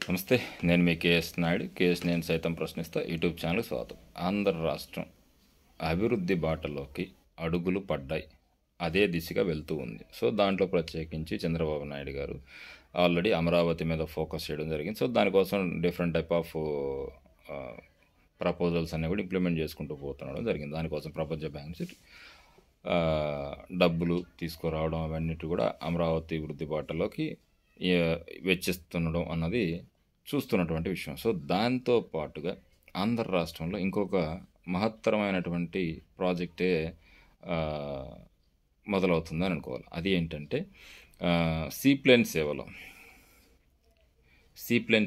నమస్తే, నేను మీ KS Naidu. KS నేను సైతం ప్రశ్నిస్తా యూట్యూబ్ ఛానల్కి స్వాగతం. ఆంధ్ర రాష్ట్రం అభివృద్ధి బాటలోకి అడుగులు పడ్డాయి, అదే దిశగా వెళ్తూ ఉంది. సో దాంట్లో ప్రత్యేకించి చంద్రబాబు నాయుడు గారు ఆల్రెడీ అమరావతి మీద ఫోకస్ చేయడం జరిగింది. సో దానికోసం డిఫరెంట్ టైప్ ఆఫ్ ప్రపోజల్స్ అన్నీ కూడా ఇంప్లిమెంట్ చేసుకుంటూ పోతుండడం జరిగింది. దానికోసం ప్రపంచ బ్యాంక్ నుంచి డబ్బులు తీసుకురావడం అవన్నిటి కూడా అమరావతి వృద్ధి బాటలోకి వెచ్చిస్తుండడం అన్నది చూస్తున్నటువంటి విషయం. సో దాంతో పాటుగా ఆంధ్ర రాష్ట్రంలో ఇంకొక మహత్తరమైనటువంటి ప్రాజెక్టే మొదలవుతుందని అనుకోవాలి. అది ఏంటంటే సీప్లేన్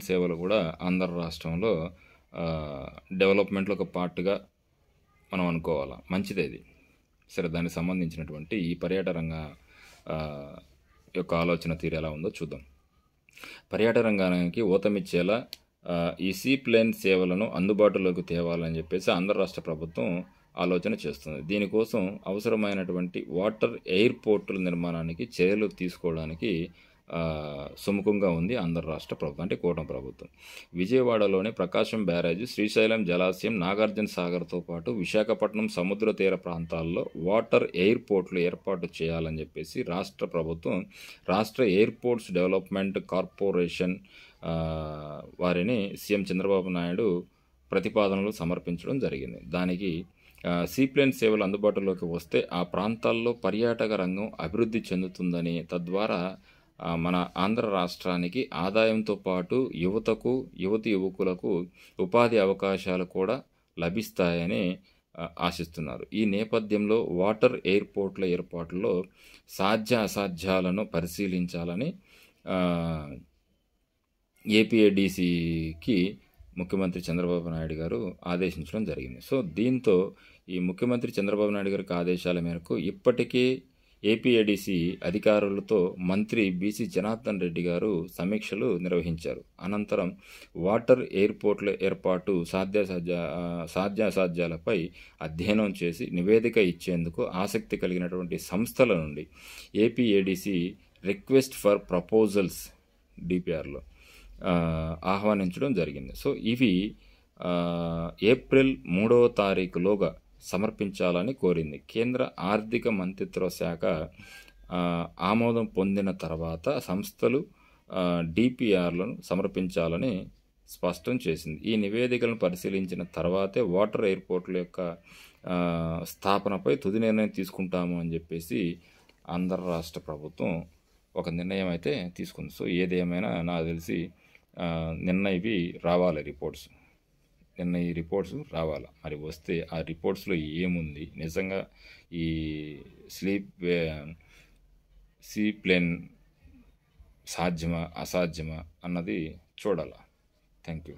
సేవలు కూడా ఆంధ్ర రాష్ట్రంలో డెవలప్మెంట్లో ఒక పార్ట్గా మనం అనుకోవాలి. మంచిదే ఇది. సరే, దానికి సంబంధించినటువంటి ఈ పర్యాటక రంగ యొక్క ఆలోచన తీరు ఎలా ఉందో చూద్దాం. పర్యాటక రంగానికి ఊతమిచ్చేలా ఈ సీప్లేన్ సేవలను అందుబాటులోకి తేవాలని చెప్పేసి ఆంధ్ర రాష్ట్ర ప్రభుత్వం ఆలోచన చేస్తుంది. దీనికోసం అవసరమైనటువంటి వాటర్ ఎయిర్పోర్టుల నిర్మాణానికి చర్యలు తీసుకోవడానికి సుముఖంగా ఉంది ఆంధ్ర రాష్ట్ర ప్రభుత్వం, అంటే కూటమి ప్రభుత్వం. విజయవాడలోని ప్రకాశం బ్యారేజ్, శ్రీశైలం జలాశయం, నాగార్జున సాగర్తో పాటు విశాఖపట్నం సముద్ర తీర ప్రాంతాల్లో వాటర్ ఎయిర్పోర్ట్లు ఏర్పాటు చేయాలని చెప్పేసి రాష్ట్ర ప్రభుత్వం రాష్ట్ర ఎయిర్పోర్ట్స్ డెవలప్మెంట్ కార్పొరేషన్ వారిని సీఎం చంద్రబాబు నాయుడు ప్రతిపాదనలు సమర్పించడం జరిగింది. దానికి సీప్లేన్ సేవలు అందుబాటులోకి వస్తే ఆ ప్రాంతాల్లో పర్యాటక రంగం అభివృద్ధి చెందుతుందని, తద్వారా మన ఆంధ్ర రాష్ట్రానికి ఆదాయంతో పాటు యువకులకు ఉపాధి అవకాశాలు కూడా లభిస్తాయని ఆశిస్తున్నారు. ఈ నేపథ్యంలో వాటర్ ఎయిర్పోర్ట్ల ఏర్పాటులో అసాధ్యాలను పరిశీలించాలని ఏపీఏడీసీకి ముఖ్యమంత్రి చంద్రబాబు నాయుడు గారు ఆదేశించడం జరిగింది. సో దీంతో ఈ ముఖ్యమంత్రి చంద్రబాబు నాయుడు గారికి ఆదేశాల మేరకు ఇప్పటికే ఏపీఏడీసీ అధికారులతో మంత్రి బీసీ జనార్దన్ రెడ్డి గారు సమీక్షలు నిర్వహించారు. అనంతరం వాటర్ ఎయిర్పోర్ట్ల ఏర్పాటు సాధ్యాసాధ్యాలపై అధ్యయనం చేసి నివేదిక ఇచ్చేందుకు ఆసక్తి కలిగినటువంటి సంస్థల నుండి ఏపీఏడీసీ రిక్వెస్ట్ ఫర్ ప్రపోజల్స్ డిపిఆర్లో ఆహ్వానించడం జరిగింది. సో ఇవి ఏప్రిల్ 3వ తారీఖులోగా సమర్పించాలని కోరింది. కేంద్ర ఆర్థిక మంత్రిత్వ శాఖ ఆమోదం పొందిన తర్వాత సంస్థలు డిపిఆర్లను సమర్పించాలని స్పష్టం చేసింది. ఈ నివేదికలను పరిశీలించిన తర్వాతే వాటర్ ఎయిర్పోర్ట్ల యొక్క స్థాపనపై తుది నిర్ణయం తీసుకుంటాము అని చెప్పేసి ఆంధ్ర రాష్ట్ర ప్రభుత్వం ఒక నిర్ణయం అయితే తీసుకుంది. సో ఏదేమైనా నాకు తెలిసి నిన్న ఇవి రావాలి రిపోర్ట్స్ రావాలి. మరి వస్తే ఆ రిపోర్ట్స్లో ఏముంది, నిజంగా ఈ సీప్లేన్ సాధ్యమా అసాధ్యమా అన్నది చూడాలి. Thank you.